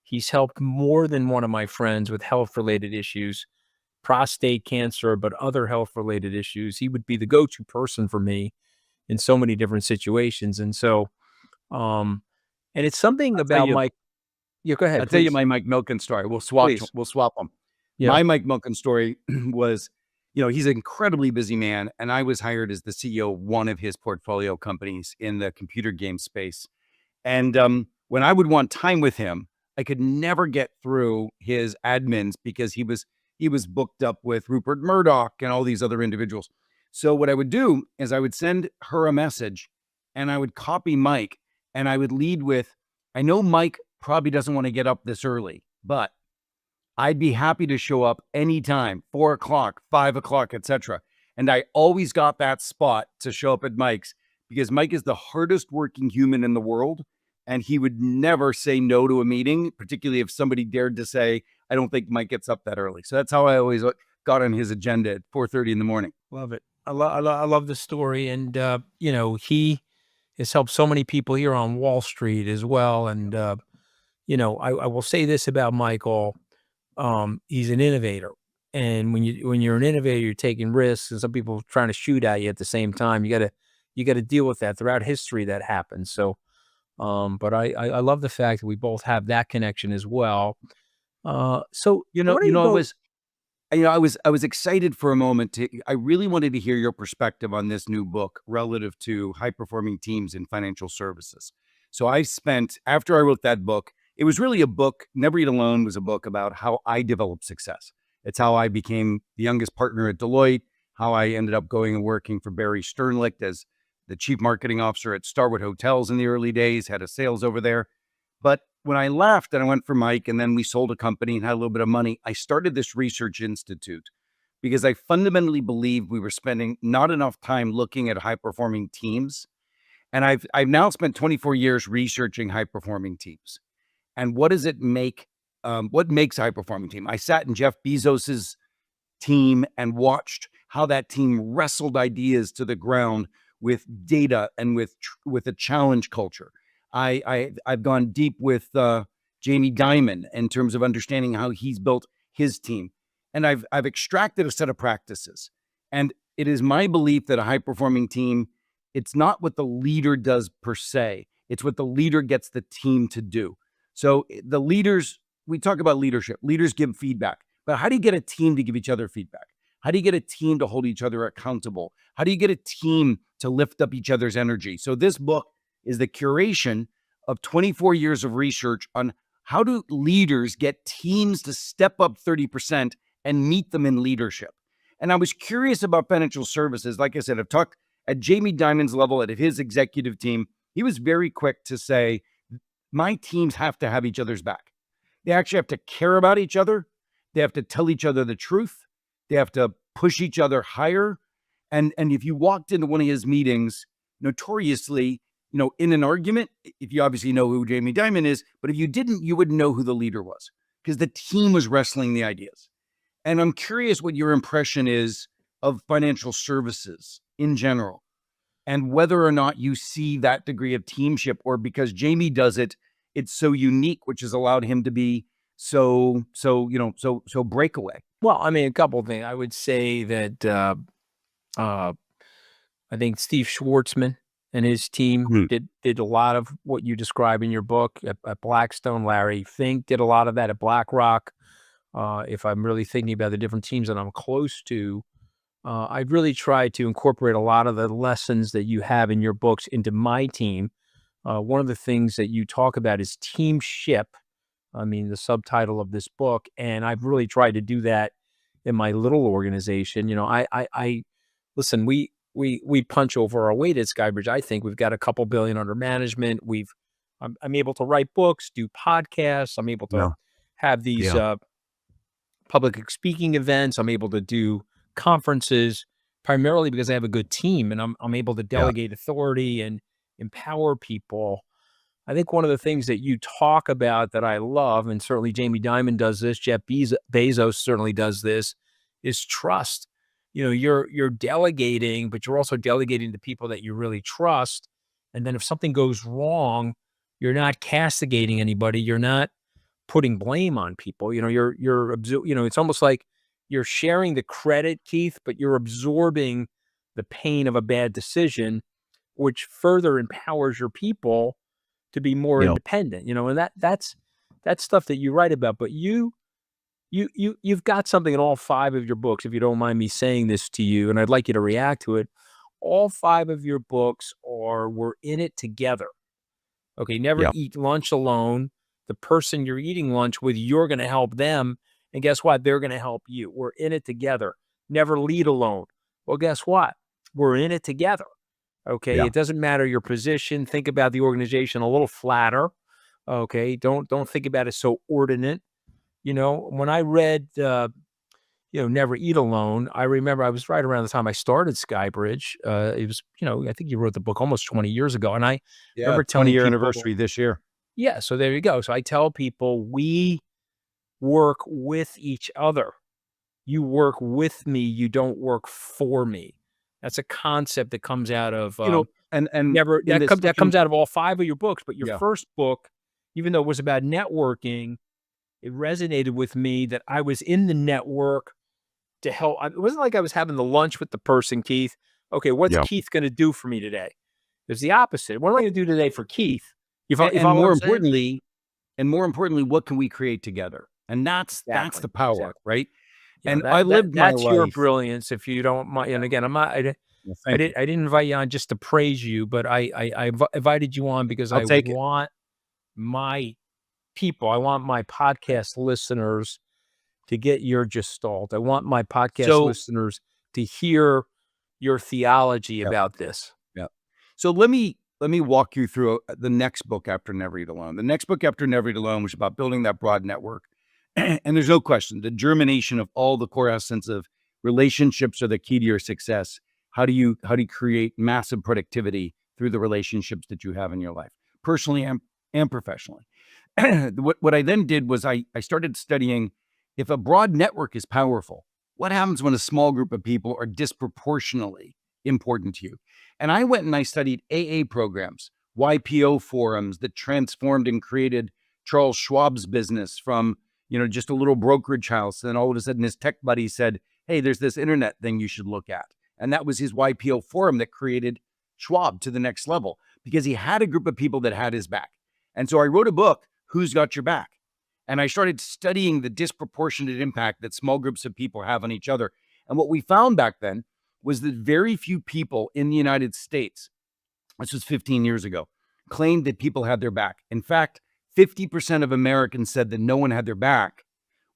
he's helped more than one of my friends with health-related issues, prostate cancer, but other health-related issues. He would be the go-to person for me in so many different situations. And so, and it's something I'll tell about you, Mike. Yeah, go ahead, I'll tell you please. my Mike Milken story. We'll swap Please. them. Yeah. My Mike Milken story was, he's an incredibly busy man, and I was hired as the CEO of one of his portfolio companies in the computer game space. And when I would want time with him, I could never get through his admins because he was booked up with Rupert Murdoch and all these other individuals. So what I would do is I would send her a message, and I would copy Mike, and I would lead with, I know Mike probably doesn't want to get up this early, but I'd be happy to show up anytime, 4 o'clock, 5 o'clock, etc. And I always got that spot to show up at Mike's because Mike is the hardest working human in the world. And he would never say no to a meeting, particularly if somebody dared to say, I don't think Mike gets up that early. So that's how I always got on his agenda at 4:30 in the morning. Love it. I love the story. And, he has helped so many people here on Wall Street as well. And, I will say this about Michael. He's an innovator. And when you're an innovator, you're taking risks, and some people are trying to shoot at you at the same time. You gotta deal with that. Throughout history, that happens. So, but I love the fact that we both have that connection as well. So I was excited for a moment I really wanted to hear your perspective on this new book relative to high performing teams in financial services. So after I wrote that book, it was really a book. Never Eat Alone was a book about how I developed success. It's how I became the youngest partner at Deloitte, how I ended up going and working for Barry Sternlicht as the chief marketing officer at Starwood Hotels in the early days, head of sales over there. But when I left and I went for Mike, and then we sold a company and had a little bit of money, I started this research institute because I fundamentally believed we were spending not enough time looking at high performing teams. And I've now spent 24 years researching high performing teams. And what does it make? What makes a high performing team? I sat in Jeff Bezos's team and watched how that team wrestled ideas to the ground with data and with a challenge culture. I've gone deep with Jamie Dimon in terms of understanding how he's built his team, and I've extracted a set of practices. And it is my belief that a high performing team, it's not what the leader does per se, it's what the leader gets the team to do. So the leaders, we talk about leadership. Leaders give feedback, but how do you get a team to give each other feedback? How do you get a team to hold each other accountable? How do you get a team to lift up each other's energy? So this book is the curation of 24 years of research on how do leaders get teams to step up 30% and meet them in leadership. And I was curious about financial services. Like I said, I've talked at Jamie Dimon's level, at his executive team. He was very quick to say, my teams have to have each other's back. They actually have to care about each other. They have to tell each other the truth. They have to push each other higher. And if you walked into one of his meetings, notoriously, in an argument, if you obviously know who Jamie Dimon is, but if you didn't, you wouldn't know who the leader was because the team was wrestling the ideas. And I'm curious what your impression is of financial services in general, and whether or not you see that degree of teamship, or because Jamie does it, it's so unique, which has allowed him to be so breakaway. Well, I mean, a couple of things. I would say that I think Steve Schwartzman and his team did a lot of what you describe in your book at Blackstone. Larry Fink did a lot of that at BlackRock. If I'm really thinking about the different teams that I'm close to, I've really tried to incorporate a lot of the lessons that you have in your books into my team. One of the things that you talk about is teamship. I mean, the subtitle of this book, and I've really tried to do that in my little organization. Listen, we punch over our weight at Skybridge. I think we've got a couple billion under management. I'm able to write books, do podcasts. I'm able to have these public speaking events. I'm able to do conferences primarily because I have a good team, and I'm able to delegate authority and empower people. I think one of the things that you talk about that I love, and certainly Jamie Dimon does this, Jeff Bezos certainly does this, is trust. you're delegating, but you're also delegating to people that you really trust. And then if something goes wrong, you're not castigating anybody. You're not putting blame on people. It's almost like you're sharing the credit, Keith, but you're absorbing the pain of a bad decision, which further empowers your people to be more independent, and that's stuff that you write about. But you've got something in all 5 of your books, if you don't mind me saying this to you, and I'd like you to react to it. All 5 of your books we're in it together. Okay, never eat lunch alone. The person you're eating lunch with, you're going to help them. And guess what? They're going to help you. We're in it together. Never lead alone. Well, guess what? We're in it together. Okay, it doesn't matter your position. Think about the organization a little flatter. Okay, don't think about it so ordinate. When I read, Never Eat Alone, I remember I was right around the time I started Skybridge. It was, I think you wrote the book almost 20 years ago. And I remember telling 20-year people, anniversary this year. Yeah, so there you go. So I tell people, we work with each other. You work with me. You don't work for me. That's a concept that comes out of that comes out of all 5 of your books. But your first book, even though it was about networking, it resonated with me that I was in the network to help. It wasn't like I was having the lunch with the person, Keith. Okay, what's Keith going to do for me today? It's the opposite. What am I going to do today for Keith? And more importantly, what can we create together? And that's the power, right? And I lived my life. That's your brilliance, if you don't mind. And again, I'm not. I didn't invite you on just to praise you, but I invited you on because I want my people, I want my podcast listeners to get your gestalt. I want my podcast listeners to hear your theology about this. Yeah. So let me walk you through the next book after Never Eat Alone. The next book after Never Eat Alone was about building that broad network. And there's no question, the germination of all the core essence of relationships are the key to your success. How do you create massive productivity through the relationships that you have in your life, personally and professionally? What I then did was I started studying, if a broad network is powerful, what happens when a small group of people are disproportionately important to you? And I went and I studied AA programs, YPO forums that transformed and created Charles Schwab's business from, just a little brokerage house. And all of a sudden his tech buddy said, hey, there's this internet thing you should look at. And that was his YPO forum that created Schwab to the next level, because he had a group of people that had his back. And so I wrote a book, Who's Got Your Back? And I started studying the disproportionate impact that small groups of people have on each other. And what we found back then was that very few people in the United States, this was 15 years ago, claimed that people had their back. In fact, 50% of Americans said that no one had their back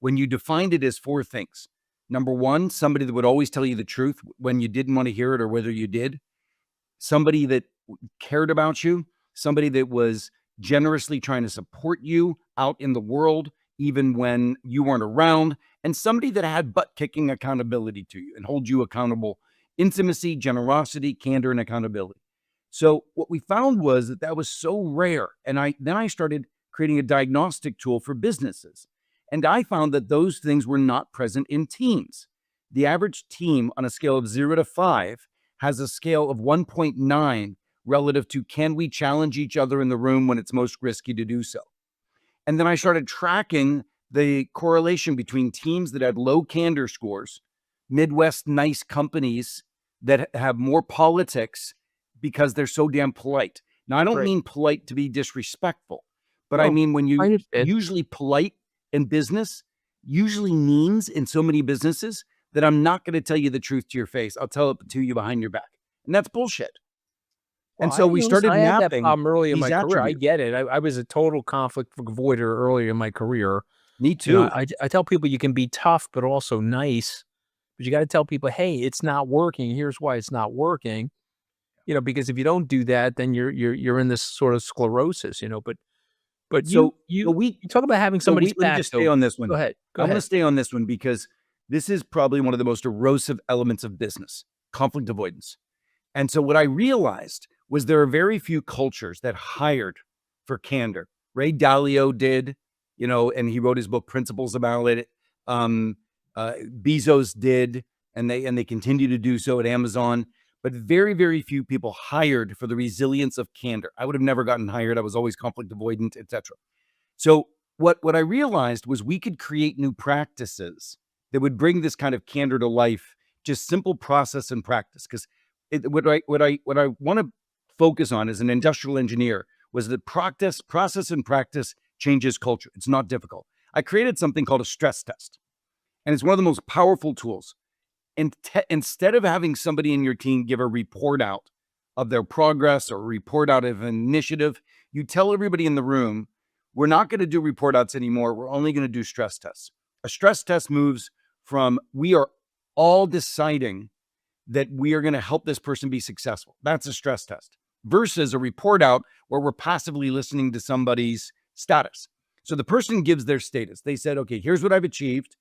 when you defined it as 4 things. Number 1, somebody that would always tell you the truth when you didn't want to hear it or whether you did. Somebody that cared about you. Somebody that was generously trying to support you out in the world, even when you weren't around. And somebody that had butt-kicking accountability to you and hold you accountable. Intimacy, generosity, candor, and accountability. So what we found was that was so rare. And then I started creating a diagnostic tool for businesses. And I found that those things were not present in teams. The average team on a scale of 0 to 5 has a scale of 1.9 relative to, can we challenge each other in the room when it's most risky to do so? And then I started tracking the correlation between teams that had low candor scores, Midwest nice companies that have more politics because they're so damn polite. Now, I don't mean polite to be disrespectful, but I mean when you usually polite in business usually means in so many businesses that I'm not going to tell you the truth to your face. I'll tell it to you behind your back. And that's bullshit. And so we started mapping. I had that problem early in my career. attributes. I get it. I was a total conflict avoider earlier in my career. Me too. I tell people you can be tough, but also nice. But you got to tell people, hey, it's not working. Here's why it's not working. Because if you don't do that, then you're in this sort of sclerosis. But you talk about having somebody's back. Let me just stay on this one. Go ahead. I'm going to stay on this one because this is probably one of the most erosive elements of business, conflict avoidance. And so what I realized was there are very few cultures that hired for candor. Ray Dalio did, and he wrote his book Principles about it. Bezos did, and they continue to do so at Amazon. But very, very few people hired for the resilience of candor. I would have never gotten hired. I was always conflict avoidant, etc. So what I realized was we could create new practices that would bring this kind of candor to life, just simple process and practice. Because what I want to focus on as an industrial engineer was that process and practice changes culture. It's not difficult. I created something called a stress test, and it's one of the most powerful tools. And instead of having somebody in your team give a report out of their progress or report out of an initiative, you tell everybody in the room, we're not going to do report outs anymore. We're only going to do stress tests. A stress test moves from we are all deciding that we are going to help this person be successful. That's a stress test versus a report out where we're passively listening to somebody's status. So the person gives their status. They said, okay, here's what I've achieved.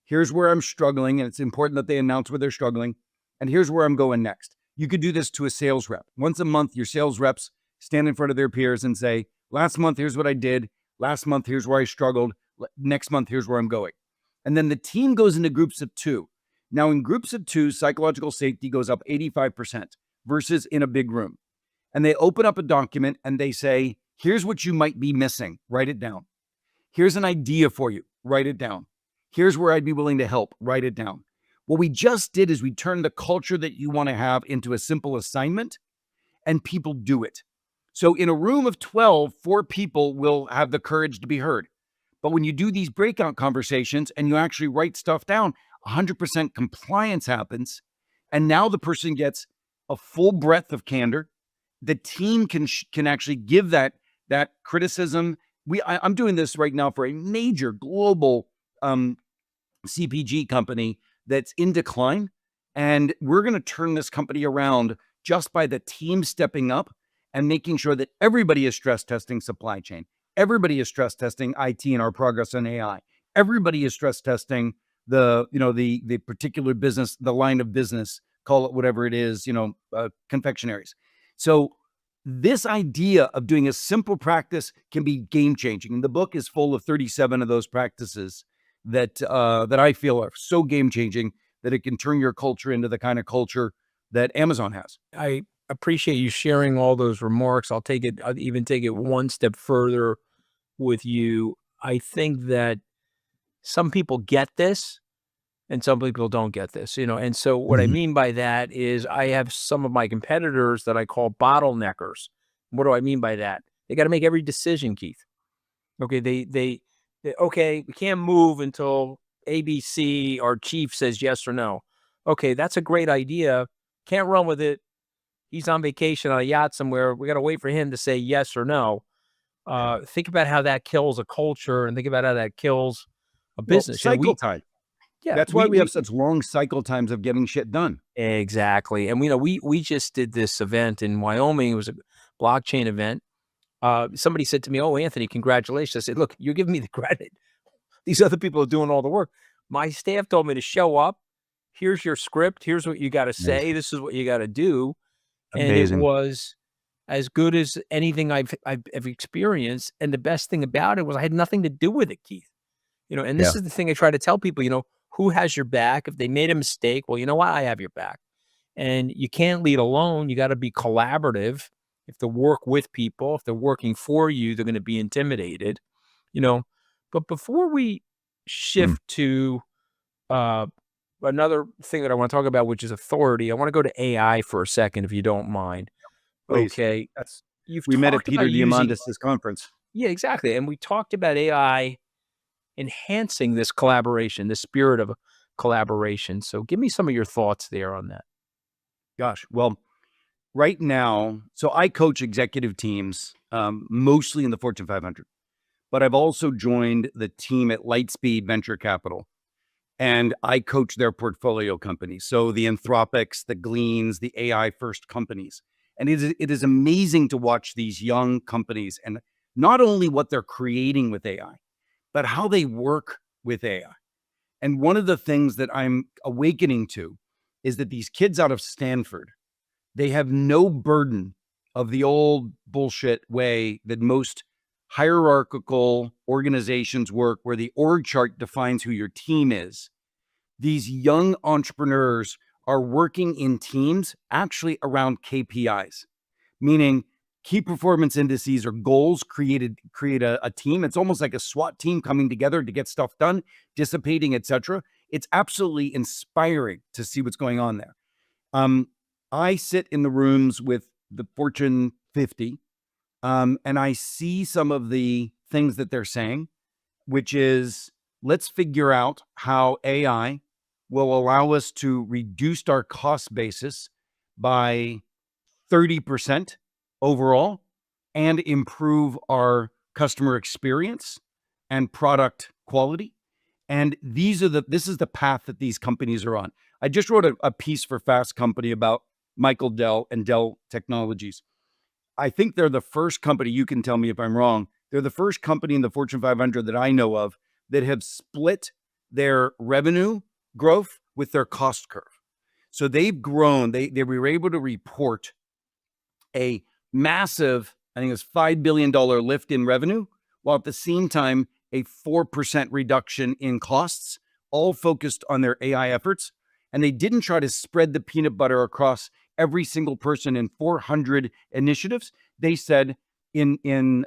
Here's where I'm struggling. And it's important that they announce where they're struggling. And here's where I'm going next. You could do this to a sales rep. Once a month, your sales reps stand in front of their peers and say, last month, here's what I did. Last month, here's where I struggled. Next month, here's where I'm going. And then the team goes into groups of 2. Now, in groups of 2, psychological safety goes up 85% versus in a big room. And they open up a document and they say, here's what you might be missing. Write it down. Here's an idea for you. Write it down. Here's where I'd be willing to help. Write it down. What we just did is we turned the culture that you want to have into a simple assignment, and people do it. So in a room of 12, 4 people will have the courage to be heard. But when you do these breakout conversations and you actually write stuff down, 100% compliance happens. And now the person gets a full breadth of candor. The team can actually give that criticism. I'm doing this right now for a major global CPG company that's in decline. And we're going to turn this company around just by the team stepping up and making sure that everybody is stress testing supply chain. Everybody is stress testing IT and our progress on AI. Everybody is stress testing the particular business, the line of business, call it whatever it is, confectionaries. So this idea of doing a simple practice can be game changing. And the book is full of 37 of those practices that I feel are so game changing that it can turn your culture into the kind of culture that Amazon has. I appreciate you sharing all those remarks. I'll even take it one step further with you. I think that some people get this and some people don't get this, and so what I mean by that is I have some of my competitors that I call bottleneckers. What do I mean by that? They got to make every decision, Keith. Okay, okay, we can't move until ABC, our chief, says yes or no. Okay, that's a great idea. Can't run with it. He's on vacation on a yacht somewhere. We got to wait for him to say yes or no. Think about how that kills a culture, and think about how that kills a business. Cycle time. Yeah, that's why we have such long cycle times of getting shit done. Exactly. And we just did this event in Wyoming. It was a blockchain event. Somebody said to me, "Oh, Anthony, congratulations." I said, "Look, you're giving me the credit. These other people are doing all the work. My staff told me to show up. Here's your script. Here's what you got to say. This is what you got to do." Amazing. And it was as good as anything I've experienced. And the best thing about it was I had nothing to do with it, Keith. And this is the thing I try to tell people, who has your back? If they made a mistake, well, you know what? I have your back. And you can't lead alone. You got to be collaborative. If they work with people, if they're working for you, they're going to be intimidated, But before we shift to another thing that I want to talk about, which is authority, I want to go to AI for a second, if you don't mind. Please. Okay. We met at Peter Diamandis' conference. Yeah, exactly. And we talked about AI enhancing this collaboration, the spirit of collaboration. So give me some of your thoughts there on that. Gosh, well, right now, so I coach executive teams, mostly in the Fortune 500, but I've also joined the team at Lightspeed Venture Capital, and I coach their portfolio companies. So the Anthropics, the Gleans, the AI first companies. And it is amazing to watch these young companies and not only what they're creating with AI, but how they work with AI. And one of the things that I'm awakening to is that these kids out of Stanford, they have no burden of the old bullshit way that most hierarchical organizations work, where the org chart defines who your team is. these young entrepreneurs are working in teams actually around KPIs, meaning key performance indices or goals create a team. It's almost like a SWAT team coming together to get stuff done, dissipating, etc. It's absolutely inspiring to see what's going on there. I sit in the rooms with the Fortune 50, and I see some of the things that they're saying, which is, let's figure out how AI will allow us to reduce our cost basis by 30% overall and improve our customer experience and product quality. And this is the path that these companies are on. I just wrote a piece for Fast Company about Michael Dell and Dell Technologies. I think they're the first company, you can tell me if I'm wrong, they're the first company in the Fortune 500 that I know of that have split their revenue growth with their cost curve. So they've grown, they were able to report a massive, I think it was $5 billion lift in revenue, while at the same time, a 4% reduction in costs, all focused on their AI efforts. And they didn't try to spread the peanut butter across every single person in 400 initiatives. They said in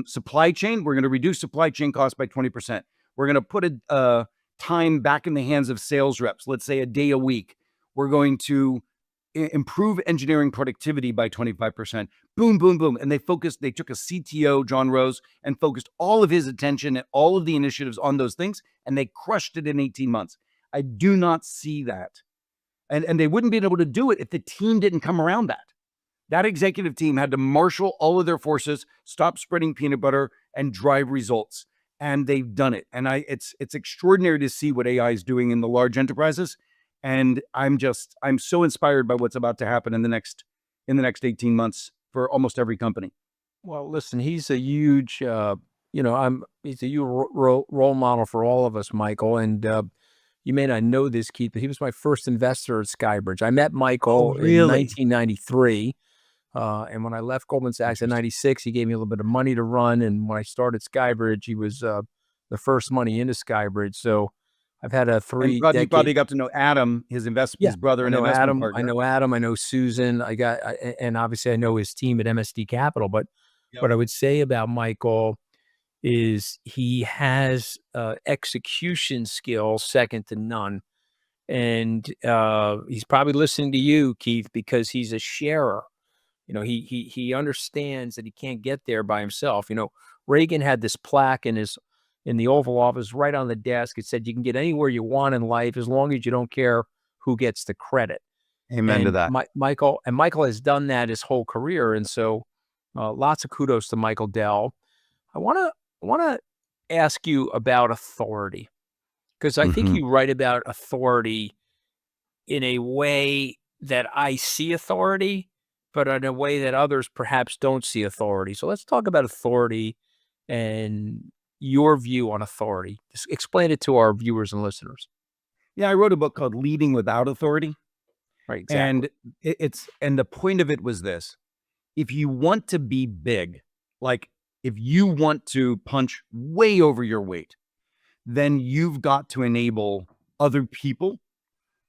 supply chain, we're going to reduce supply chain costs by 20%. We're going to put a time back in the hands of sales reps, let's say a day a week. We're going to improve engineering productivity by 25%. Boom, boom, boom. And they took a CTO, John Rose, and focused all of his attention and all of the initiatives on those things, and they crushed it in 18 months. I do not see that. And they wouldn't be able to do it if the team didn't come around that. That executive team had to marshal all of their forces, stop spreading peanut butter, and drive results. And they've done it. And it's extraordinary to see what AI is doing in the large enterprises. And I'm so inspired by what's about to happen in the next 18 months for almost every company. Well, listen, he's a huge, he's a huge role model for all of us, Michael. And you may not know this, Keith, but he was my first investor at Skybridge. I met Michael in 1993. And when I left Goldman Sachs in 96, he gave me a little bit of money to run. And when I started Skybridge, he was the first money into Skybridge. So I've had a You probably got to know Adam, his brother and investment partner. I know Adam. I know Susan. And obviously I know his team at MSD Capital. But what I would say about Michael is he has execution skills second to none. And he's probably listening to you, Keith, because he's a sharer. He understands that he can't get there by himself. Reagan had this plaque in the Oval Office right on the desk. It said, you can get anywhere you want in life as long as you don't care who gets the credit. Amen to that. Michael has done that his whole career. And so lots of kudos to Michael Dell. I want to ask you about authority, because I think you write about authority in a way that I see authority, but in a way that others perhaps don't see authority. So let's talk about authority and your view on authority. Just explain it to our viewers and listeners. Yeah, I wrote a book called Leading Without Authority. Right, exactly. And the point of it was this: if you want to be big, like if you want to punch way over your weight, then you've got to enable other people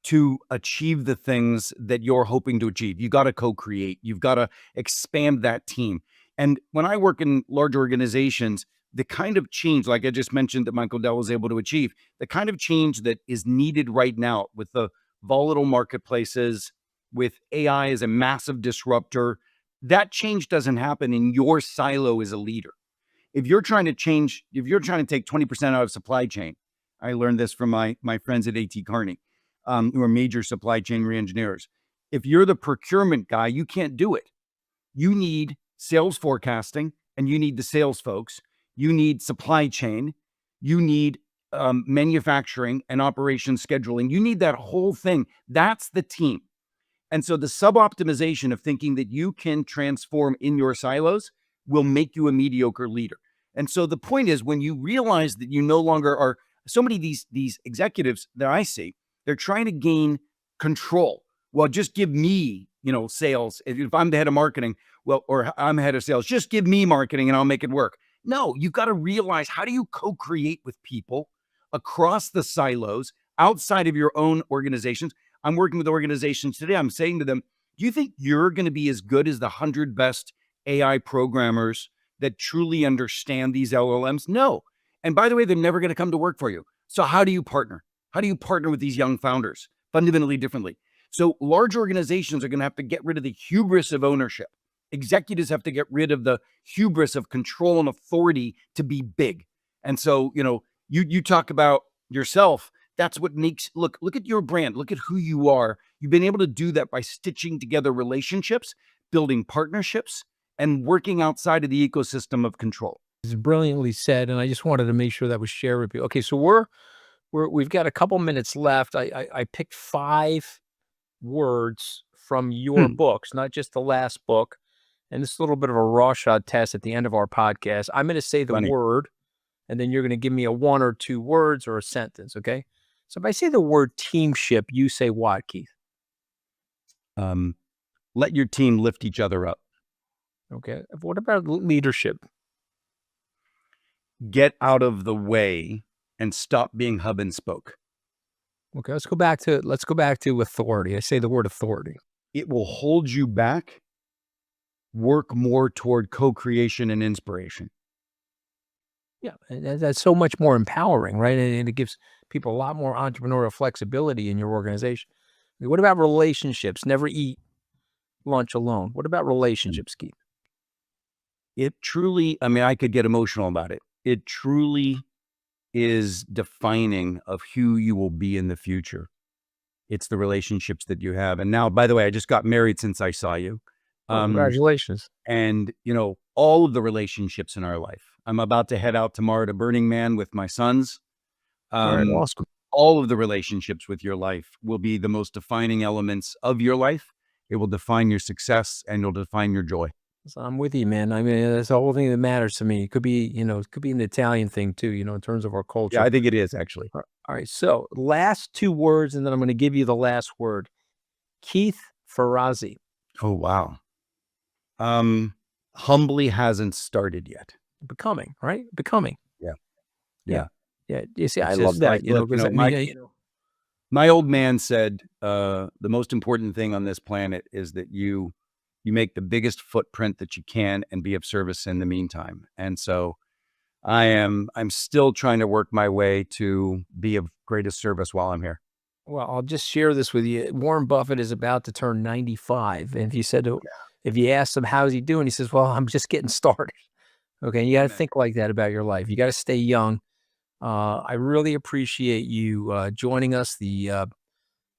to achieve the things that you're hoping to achieve. You got to co-create. You've got to expand that team. And when I work in large organizations, the kind of change, like I just mentioned, that Michael Dell was able to achieve, the kind of change that is needed right now with the volatile marketplaces, with AI as a massive disruptor, that change doesn't happen in your silo as a leader. If you're trying to take 20% out of supply chain, I learned this from my friends at A.T. Kearney, who are major supply chain re-engineers. If you're the procurement guy, you can't do it. You need sales forecasting, and you need the sales folks. You need supply chain. You need manufacturing and operations scheduling. You need that whole thing. That's the team. And so the sub-optimization of thinking that you can transform in your silos will make you a mediocre leader. And so the point is, when you realize that you no longer are, so many of these executives that I see, they're trying to gain control. Well, just give me, sales. If I'm the head of marketing, or I'm head of sales, just give me marketing and I'll make it work. No, you've got to realize, how do you co-create with people across the silos, outside of your own organizations. I'm working with organizations today. I'm saying to them, do you think you're going to be as good as the 100 best AI programmers that truly understand these LLMs? No. And by the way, they're never going to come to work for you. So how do you partner? How do you partner with these young founders fundamentally differently? So large organizations are going to have to get rid of the hubris of ownership. Executives have to get rid of the hubris of control and authority to be big. And so, you talk about yourself. That's what makes, look at your brand. Look at who you are. You've been able to do that by stitching together relationships, building partnerships, and working outside of the ecosystem of control. It's brilliantly said, and I just wanted to make sure that was shared with you. Okay, so we've got a couple minutes left. I picked 5 words from your books, not just the last book. And this is a little bit of a raw shot test at the end of our podcast. I'm going to say the word, and then you're going to give me a 1 or 2 words or a sentence, okay? So if I say the word teamship, you say what, Keith? Let your team lift each other up. Okay. What about leadership? Get out of the way and stop being hub and spoke. Okay, let's go back to authority. I say the word authority. It will hold you back. Work more toward co-creation and inspiration. Yeah, and that's so much more empowering, right? And it gives people a lot more entrepreneurial flexibility in your organization. What about relationships? Never eat lunch alone. What about relationships, Keith? It truly, I could get emotional about it. It truly is defining of who you will be in the future. It's the relationships that you have. And now, by the way, I just got married since I saw you. Congratulations. And, all of the relationships in our life. I'm about to head out tomorrow to Burning Man with my sons. All right, awesome. All of the relationships with your life will be the most defining elements of your life. It will define your success and it'll define your joy. So I'm with you, man. That's the whole thing that matters to me. It could be, it could be an Italian thing too, in terms of our culture. Yeah, I think it is actually. All right. So last 2 words, and then I'm going to give you the last word. Keith Ferrazzi. Oh, wow. Humbly hasn't started yet. Becoming, right? Becoming. Yeah. You see, I It's love just that. like, my old man said, the most important thing on this planet is that you make the biggest footprint that you can and be of service in the meantime. And so I'm still trying to work my way to be of greatest service while I'm here. Well, I'll just share this with you. Warren Buffett is about to turn 95. And if you ask him, how's he doing? He says, well, I'm just getting started. Okay. You got to think like that about your life. You got to stay young. I really appreciate you joining us. The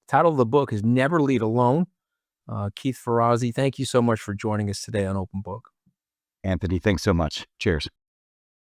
title of the book is Never Lead Alone. Keith Ferrazzi, thank you so much for joining us today on Open Book. Anthony, thanks so much. Cheers.